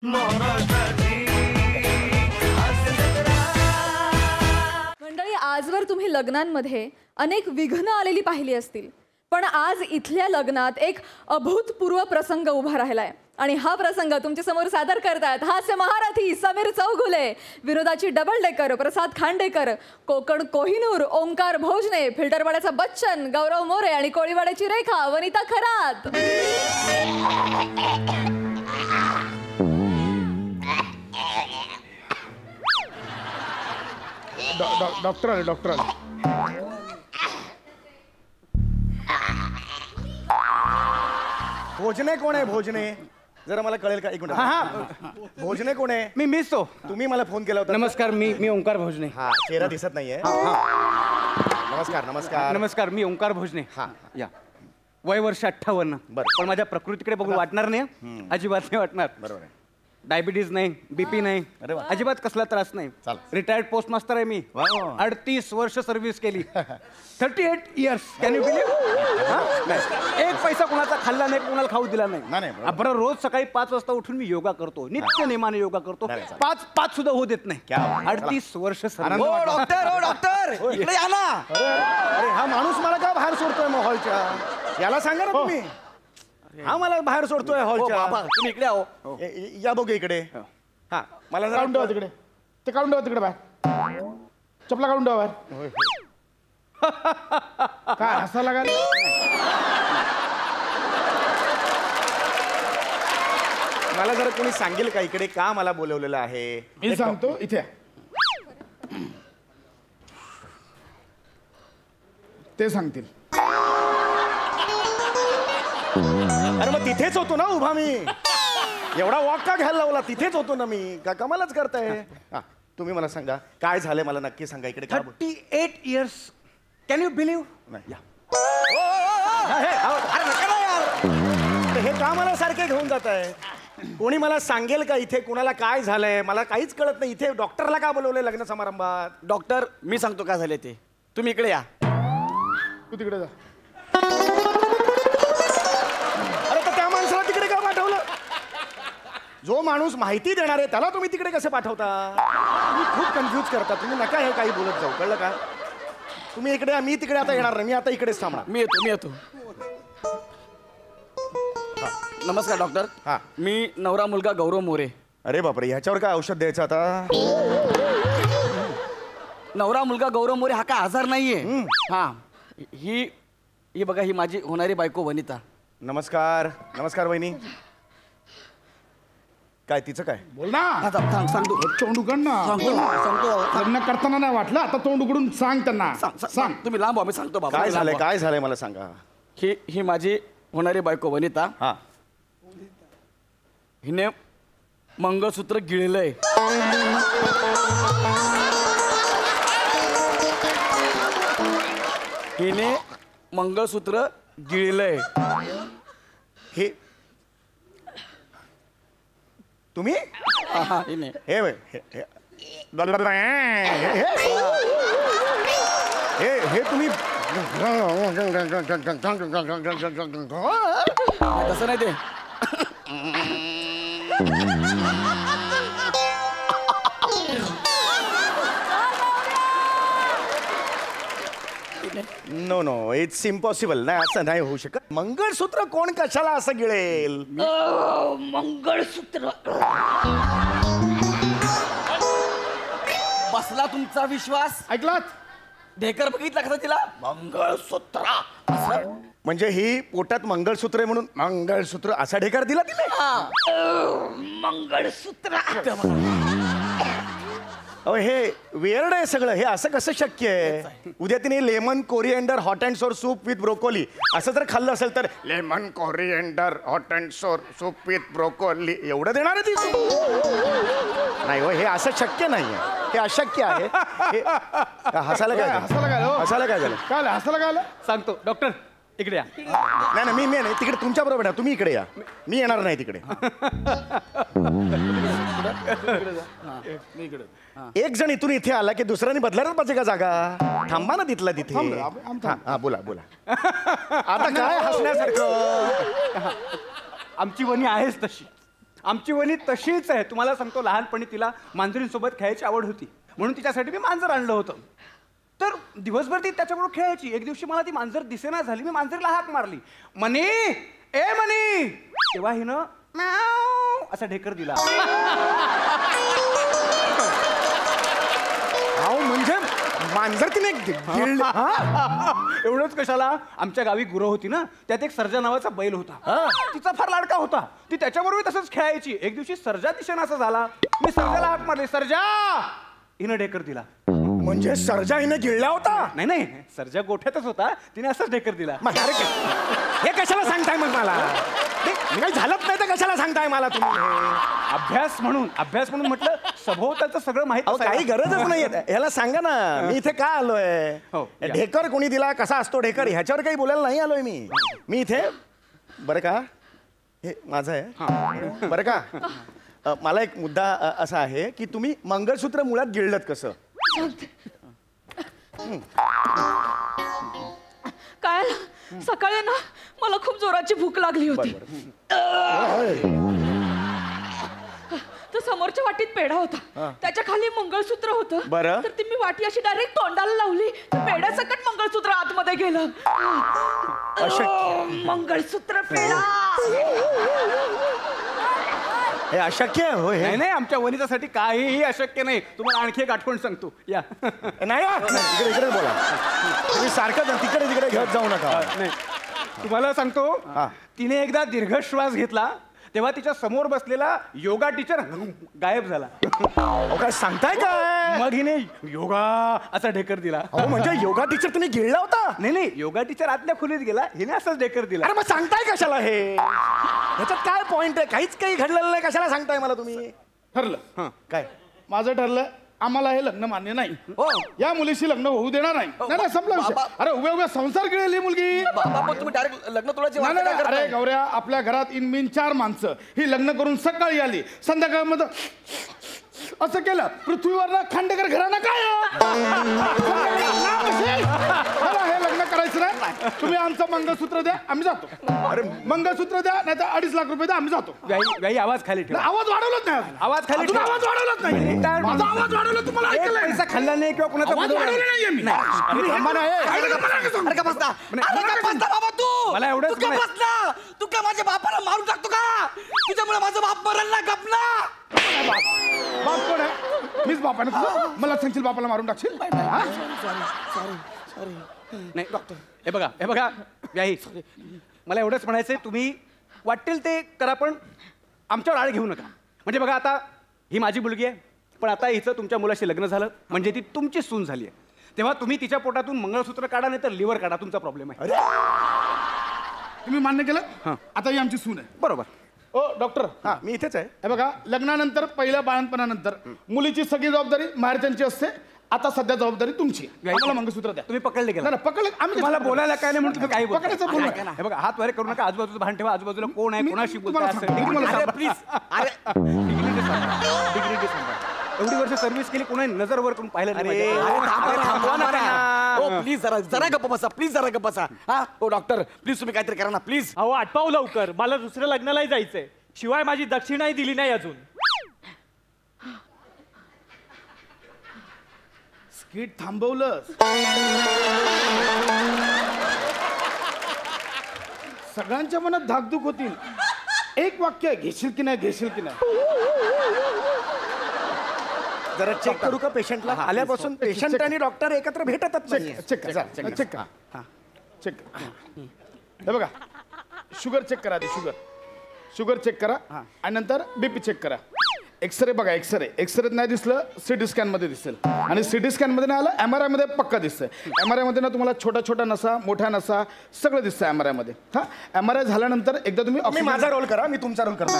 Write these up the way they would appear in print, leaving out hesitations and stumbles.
मंडळी, आजवर तुम्ही लग्नांमध्ये अनेक विघ्न आलेली पाहिली असतील, पण आज इथल्या लग्नात एक अभूतपूर्व प्रसंग उभा राहिलाय आणि हा प्रसंग तुमच्या समोर सादर करतायत हास्य महारथी समीर चौगुले, विनोदाची डबल डेकर प्रसाद खांडेकर, कोकण कोहिनूर ओंकार भोजने, फिल्टरवाड्याचा बच्चन गौरव मोरे आणि कोळीवाड्याची रेखा वनिता खरात. डॉक्टर आले डॉक्टर आले. भोजने कोण आहे? भोजने जरा मला कळेल का? एक मिनिट. भोजने कोण आहे? मी मिस तो. तुम्ही मला फोन केला होता. नमस्कार, मी ओंकार भोजने. हा, चेहरा दिसत नाहीये. नमस्कार नमस्कार नमस्कार, मी ओंकार भोजने. हा. या वय वर्ष 58. बरं. पण माझ्या प्रकृतीकडे बघून वाटणार नाही, अजिबात नाही वाटणार. बरोबर आहे. डायबिटीज नाही, बीपी नाही, अरे वा. अजिबात कसला त्रास नाही. चालेल. रिटायर्ड पोस्ट मास्टर आहे मी. वा, वा. 38 वर्ष सर्व्हिस केली. 38 इयर्स. Can you believe? एक पैसा कोणाचा खाल्ला नाही, कोणाला खाऊ दिला नाही, नाही. बरोबर. बरं, रोज सकाळी 5 वाजता उठून मी योगा करतो, नित्य नेमाने योगा करतो. नाही, चालेल. 5 सुद्धा होऊ देत नाही. क्या बात. 38 वर्ष आनंद सर्व्हिस. वाटला. डॉक्टर इकडे या ना. अरे हा माणूस मला का बाहेर सोडतोय मग हॉलच्या? याला सांगा ना तुम्ही. हा मला बाहेर सोडतोय बाबा हॉलच्या. तुम्ही इकडे आहो. या दोघे इकडे. हा, मला काढून ठेवा जरा तिकडे. ते काढून ठेवा तिकडे बाहेर. चपला काढून ठेवा बाहेर. काय हसा लागाल? मला जरा कोणी सांगेल का इकडे का मला बोलवलेलं आहे? मी सांगतो इथे या. ते सांगतील. अरे मग तिथेच होतो ना उभा मी. एवढा वॉक का घ्यायला लावला? तिथेच होतो ना मी. का कमालच करताय. हा, तुम्ही मला सांगा काय झालंय, मला नक्की सांगा. इकडे का 38 इयर्स. Can you believe? नाही. हे का मला सारखे घेऊन जात आहे? कोणी मला सांगेल का इथे कुणाला काय झालंय? मला काहीच कळत नाही. इथे डॉक्टरला का बोलवलंय लग्न समारंभात? डॉक्टर मी सांगतो काय झाले ते. तुम्ही इकडे या. तू तिकडे जा. अरे तर त्या माणसाला तिकडे का पाठवलं? जो माणूस माहिती देणार आहे त्याला तुम्ही तिकडे कसे पाठवता? तुम्ही खूप कन्फ्यूज करता. तुम्ही नका हे काही बोलत जाऊ, कळलं का? तुम्ही इकडे या, मी तिकडे आता येणार नाही. मी आता इकडेच थांबणार. मी येतो. नमस्कार डॉक्टर. हा. मी नवरा मुलगा गौरव मोरे. अरे बापरे, ह्याच्यावर काय औषध द्यायचं आता? नवरा मुलगा गौरव मोरे हा काय आजार नाहीये. हा, ही बघा, ही माझी होणारी बायको वनिता. नमस्कार नमस्कार वहिनी. काय तिचं काय? बोल ना. हा, सांगतो तोंड उघड ना. सांगतो. लग्न करताना नाही वाटलं, आता तोंड उघडून सांग त्यांना. सांग. तुम्ही लांब मी सांगतो बाबा. काय तुम्ही झालंय? लांब व्हा. काय झालंय मला सांगा. ही माझी होणारी बायको वनिता. हा. हिने मंगळसूत्र गिळलंय. हिने मंगळसूत्र गिळलंय. हे तुम्ही हा, हिने. हे बघ, हे तुम्ही तसं नाही ते. No no, it's impossible. नाही, असं नाही होऊ शकत. मंगळसूत्र कोण कशाला असं गिळेल? मंगळसूत्र. बसला तुमचा विश्वास? ऐकलात? ढेकर बघितला का तिला? मंगळसूत्र असं. म्हणजे ही पोटात मंगळसूत्र आहे म्हणून मंगळसूत्र असा ढेकार दिला तिने? मंगळसूत्र. अहो, हे वेअर्ड आहे सगळं. हे असं कसं शक्य आहे? उद्या तिने लेमन कोरिएंडर हॉट अँड सोर सूप विथ ब्रोकोली असं जर खाल्लं असेल तर लेमन कोरिएंडर हॉट अँड सोर सूप विथ ब्रोकोली एवढं देणार आहे ती? नाही हो, हे असं शक्य नाही आहे. हे अशक्य आहे. हसायला काय झालं? हसायला काय? हसायला काय झालं? काय आलं? हसायला काय आलं? सांगतो डॉक्टर, इकडे या. नाही नाही, मी नाही तिकडे. तुमच्या बरोबर आहे. तुम्ही इकडे या. मी येणार नाही तिकडे. एक जण इथून इथे आला की दुसऱ्याने बदलायलाच पाहिजे का जागा? थांबा ना तिथला तिथे. हा, बोला बोला. आता काय हसण्यासारखं? आमची वणी आहेच तशी. आमची वनी तशीच आहे. तुम्हाला सांगतो, लहानपणी तिला मांजरींसोबत खेळायची आवड होती, म्हणून तिच्यासाठी मी मांजर आणलं होतं. तर दिवसभर ती त्याच्याबरोबर खेळायची. एक दिवशी मला ती मांजर दिसेना झाली. मी मांजरीला हाक मारली, मनी, ए मनी. तेव्हा हिनं म्याव असा ढेकर दिला. अहो म्हणजे मांजर तिने गिळलं. एवढंच कशाला, आमच्या गावी गुरं होती ना, त्यात एक सर्जा नावाचा बैल होता. तिचा फार लाडका होता. ती त्याच्याबरोबर तसंच खेळायची. एक दिवशी सर्जा दिसेना असा झाला. मी सर्जाला हाक मारली, सर्जा. हिनं ढेकर दिला. म्हणजे सर्जा हिने गिळला होता? नाही नाही, सर्जा गोठ्यातच होता, तिने असंच ढेकर दिला. मग अरे हे कशाला सांगताय मग मला? मी काही झालंच नाही तर कशाला सांगताय मला तुम्ही? अभ्यास म्हणून म्हटलं, सभोवतालचं सगळं माहित अहो काही असायला. गरजच नाही. ह्याला सांगा ना मी इथे का आलोय. हो, या. ढेकर कोणी दिला, कसा असतो ढेकर, ह्याच्यावर काही बोलायला नाही आलोय मी इथे. बरं का, हे माझं आहे बरं का. मला एक मुद्दा असा आहे की तुम्ही मंगळसूत्र मुळात गिळलत कसं? काय सकाळी ना मला खूप जोराची भूक लागली होती. तर समोरच्या वाटीत पेढा होता, त्याच्या खाली मंगळसूत्र होतं. बरं. तर ती मी वाटी अशी डायरेक्ट तोंडाला लावली, तर पेढ्यासकट मंगळसूत्र आतमध्ये गेलं. मंगळसूत्र पेढा. हे अशक्य आहे हो हे. नाही नाही, आमच्या वनितासाठी काहीही अशक्य नाही. तुम्हाला आणखी एक आठवण सांगतो, या. नाही इकडे बोला. तुम्ही सारखं तिकडे तिकडे घेत जाऊ नका. नाही, तुम्हाला सांगतो, हा. तिने एकदा दीर्घ श्वास घेतला, तेव्हा तिच्या समोर बसलेला योगा टीचर गायब झाला. अहो काय सांगताय काय? मग हिने योगा असा ढेकर दिला. अहो म्हणजे योगा टीचर तुम्ही गिळला होता? नाही नाही, योगा टीचर आतल्या खोलीत गेला, हिने असंच ढेकर दिला. अरे मग सांगताय कशाला हे? ह्याच्यात काय पॉइंट आहे? काहीच काही घडलेलं नाही, कशाला सांगताय मला तुम्ही? ठरलं. काय माझं ठरलं, आम्हाला हे लग्न मान्य नाही. या मुलीशी लग्न होऊ देणार नाही. नाही संपला विषय. अरे उभ्या उभ्या संसार गिळेल ही मुलगी. बाबा तुम्ही डायरेक्ट लग्न तोडायची नाही, वार्ता नाही, का अरे करताय? गौऱ्या, आपल्या घरात इनमिन 4 माणसं. ही लग्न करून सकाळी आली, संध्याकाळमध्ये असं केलं. पृथ्वीवर खांडेकर घराणं काय मला हे लग्न करायचं नाही. तुम्ही आमचं मंगळसूत्र द्या, आम्ही जातो. अरे मंगळसूत्र द्या, नाही तर 2.5 लाख रुपये द्या, आम्ही जातो. व्याई आवाज खाली ठेवा. आवाज वाढवलाच नाही अजून. आवाज खाली अजून ठेवा. आवाज वाढवलाच नाही. माझा आवाज वाढवला तुम्हाला एक ऐकलं पैसा खाल्ला नाही किंवा कुणाचा आवाज बुडवला वाढवला नाही. नाहीये मी. अरे थांबा ना, हे. अरे का बसता? अरे का बसता बाबा तू? मला एवढंच तू का म्हणायचं. बसला? तू काय माझ्या बापाला मारून टाकतो का? तुझ्यामुळे माझा बाप मरल ना, गपना. बाप कोण आहे? मीच बाप आहे ना तुझा? मला सांगशील बापाला मारून टाकशील? हा? नाही डॉक्टर, हे बघा व्याही, मला एवढंच म्हणायचंय, तुम्ही वाटेल ते करा, पण आमच्यावर आळ घेऊ नका. म्हणजे बघा, आता ही माझी मुलगी आहे, पण आता हिचं तुमच्या मुलाशी लग्न झालं म्हणजे ती तुमची सून झाली आहे. तेव्हा तुम्ही तिच्या पोटातून मंगळसूत्र काढा, नाही तर लिव्हर काढा, तुमचा प्रॉब्लेम आहे. तुम्ही मान्य केलं? हां. आता ही आमची सून आहे. बरोबर. ओ डॉक्टर, हा मी इथेच आहे. हे बघा, लग्नानंतर पहिल्या बाळणपणानंतर मुलीची सगळी जबाबदारी माहेरच्यांची असते. आता सध्या जबाबदारी तुमची. आम्हाला मंगळसूत्र द्या. तुम्ही पकडले गेला. नाही, नाही, पकडलं आम्ही. तुम्हाला बोलायला काय नाही म्हणून तुम्ही काही बोलताय. पकडायचं बोलू. हे बघा, हात वर करू नका, आजूबाजूला भान ठेवा, आजूबाजूला कोण आहे, मी कोणाशी तुम्हाला बोलताय, सांगतो, असं तुम्हाला डिग्निटी प्लीज. अरे सांगा. एवढी वर्ष सर्व्हिस केली, कोणी नजर वर करून पाहिलं नाही अरे माझ्याकडे. थांबवा ना. ओ प्लीज जरा गप्प बसा, प्लीज जरा गप्प बसा. हा ओ डॉक्टर, प्लीज तुम्ही काहीतरी करा ना, प्लीज. अहो आटपाव लवकर, मला दुसऱ्या लग्नालाही जायचंय. शिवाय माझी दक्षिणाही दिली नाही अजून. स्किट थांबवलं. सगळ्यांच्या मनात धाकधूक होतील. एक वाक्य, घेशील की नाही, घेशील की नाही. जरा चेक करू का पेशंटला? आल्यापासून पेशंट आणि डॉक्टर एकत्र भेटतच नाही. चेक करा, चेक करा, चेक करा. हे बघा, शुगर चेक करा आधी. शुगर चेक करा आणि नंतर बीपी चेक करा. एक्सरे बघा, एक्सरेत नाही दिसलं, सिटी स्कॅन मध्ये दिसेल. आणि सिटी स्कॅन मध्ये नाही आलं, MRI मध्ये पक्का दिसतंय. MRI मध्ये ना तुम्हाला छोटा नसा, मोठा नसा सगळं दिसतंय MRI मध्ये. हा, MRI झाल्यानंतर एकदा तुम्ही मी माझा रोल करा, मी तुमचा रोल करतो.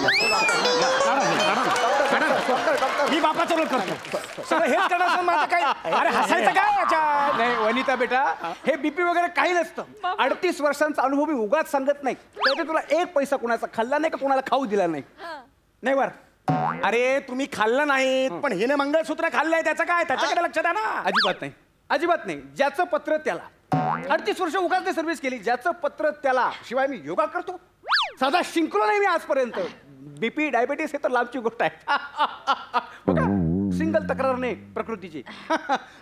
मी बापाचा रोल करतो. सगळं हेच करणार माझं काय? अरे हसायचं काय याच्यात? नाही वनिता बेटा, हे बीपी वगैरे काही नसतं. 38 वर्षांचा अनुभव मी उगाच सांगत नाही. तर तुला एक पैसा कोणाचा खाल्ला नाही का कोणाला खाऊ दिला नाही. नाही वर. अरे तुम्ही खाल्लं नाहीत, पण हिने मंगळसूत्र खाल्लंय, त्याचं काय? त्याच्याकडे लक्ष द्या ना. अजिबात नाही. ज्याचं पत्र त्याला. 38 वर्ष उगाच सर्व्हिस केली, ज्याचं पत्र त्याला. शिवाय मी योगा करतो, साधा शिंकलो नाही मी आजपर्यंत. बीपी डायबेटीस हे तर लांबची गोष्ट आहे. बघा सिंगल तक्रार नाही प्रकृतीची.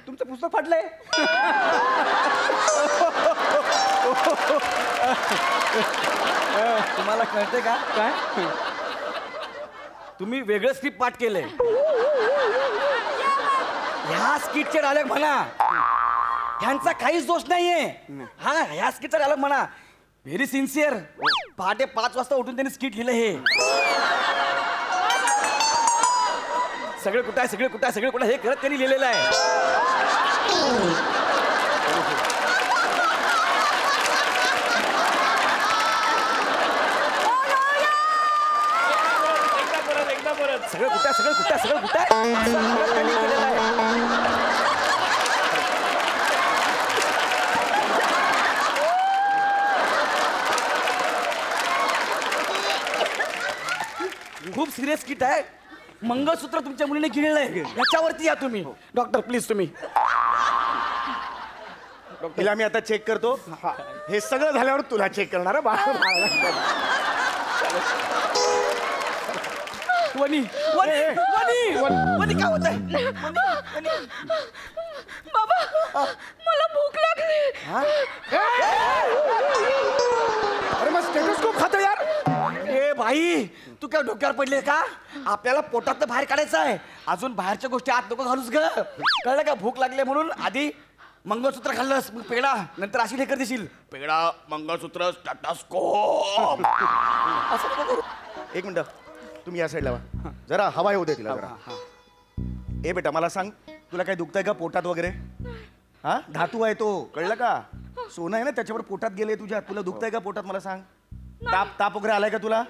तुमचं पुस्तक फाटलंय. तुम्हाला कळते का काय तुम्ही वेगळं स्क्रिप्ट पाठ केलंय. ह्या स्किटचे डायलॉग म्हणा, ह्यांचा काहीच दोष नाहीये. हा ह्या स्किटचा डायलॉग म्हणा. Very sincere. पहाटे 5 वाजता उठून त्यांनी स्किट लिहिलं हे. सगळे कुठं आहे, सगळे कुठं आहे, सगळे कुठं हे करत त्यांनी लिहिलेलं आहे. सगळं कुठं आहे, सगळं कुठं आहे, सगळं कुठं आहे असं करत त्यांनी केलेलं आहे. खूप सिरियस किट आहे. मंगळसूत्र तुमच्या मुलीने गिळलंय. याच्यावरती या तुम्ही. डॉक्टर प्लीज तुम्ही. तिला मी आता चेक करतो. हे सगळं झाल्यावर तुला चेक करणार हं, बाळ. वनी वनी वनी वनी काय होत आहे? बाबा मला भूक लागली. अरे मग स्टेटोस्कोप खातो यार. ए भाई तू काय डोक्यावर पडले का? आपल्याला पोटात बाहेर काढायचं आहे. अजून बाहेरच्या गोष्टी आत नको घालूस ग. कळलं का? भूक लागले म्हणून आधी मंगळसूत्र खाल्लंस, मग पेढा, नंतर अशी ढेकर देशील. पेढा, मंगळसूत्र, स्टेटोस्कोप. असं नको करू. एक मिनिट तुम्ही या साईडला वा. जरा हवा येऊ दे तिला जरा. ए बेटा मला सांग, तुला काय दुखतंय का पोटात वगैरे? हा धातू आहे तो, कळलं का? सोनं आहे ना त्याच्यावर पोटात गेले तुझ्या. तुला दुखतंय का पोटात मला सांग? ताप वगैरे आलाय का तुला?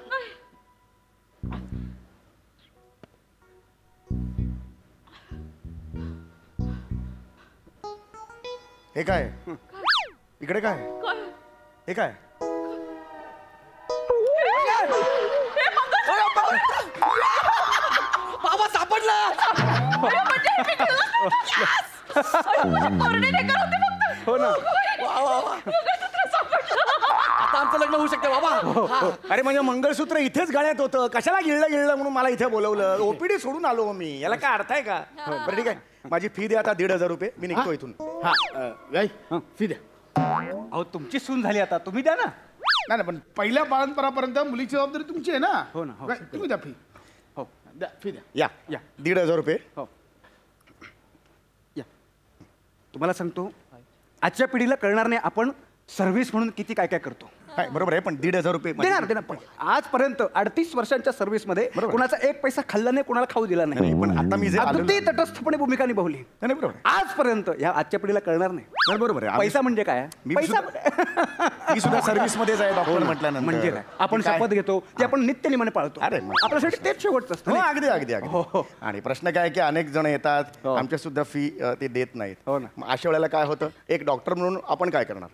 हे काय इकडे काय? हे काय? बाबा सापडला. हो ना. आता आमचं लग्न होऊ शकतं बाबा. हा. अरे म्हणजे मंगळसूत्र इथेच गळ्यात होतं, कशाला गिळलं म्हणून मला इथे बोलवलं. ओपीडी सोडून आलो मी. याला काय अर्थ आहे का? बरं ठीक आहे, माझी फी दे आता 1,500 रुपये. मी निघतो इथून. हा गाई फी द्या. अहो तुमची सून झाली आता, तुम्ही द्या ना. नाही पण पहिल्या बाळंतपणापर्यंत मुलीची जबाबदारी तुमची आहे ना. हो ना, हो. काय, तुम्ही द्या फी. हो द्या फी द्या. या या. 1,500 रुपये. हो या. तुम्हाला सांगतो आजच्या पिढीला कळणार नाही आपण सर्व्हिस म्हणून किती काय काय करतो. काय बरोबर आहे, पण 1,500 रुपये देणार देणार. पण आजपर्यंत 38 वर्षांच्या सर्व्हिसमध्ये कोणाचा एक पैसा खाल्ला नाही, कोणाला खाऊ दिला नाही. नाही, पण आता मी जे आलेलो- अगदी तटस्थपणे भूमिका निभावली. नाही बरोबर आहे. आजपर्यंत या आजच्या पिढीला कळणार नाही. नाही, बरोबर आहे. आम्ही- पैसा म्हणजे काय? मी पैसा मी सुद्धा सर्व्हिस मध्येच आहे डॉक्टर म्हटल्यानंतर. म्हणजे काय? आपण काय? शपथ घेतो ते आपण नित्यनियमाने पाळतो. अरे, मग- आपल्यासाठी तेच शेवटचं असतं हो नाही? अगदी अगदी हो, हो. अगदी. आणि प्रश्न काय आहे की अनेक जण येतात, हो. आमच्या सुद्धा फी ते देत नाहीत. हो ना. मग अशा वेळेला काय होतं, एक डॉक्टर म्हणून आपण काय करणार?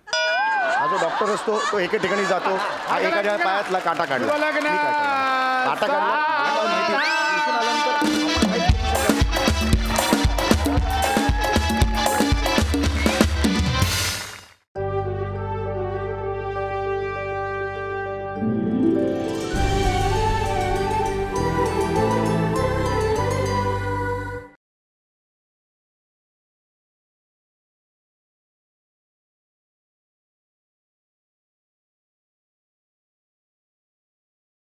हा जो डॉक्टर असतो तो एके ठिकाणी जातो, हा एखाद्या पायातला काटा काढला. शुभ लग्न. मी काय करणार? काटा काढला. मला माहिती. इथून आल्यानंतर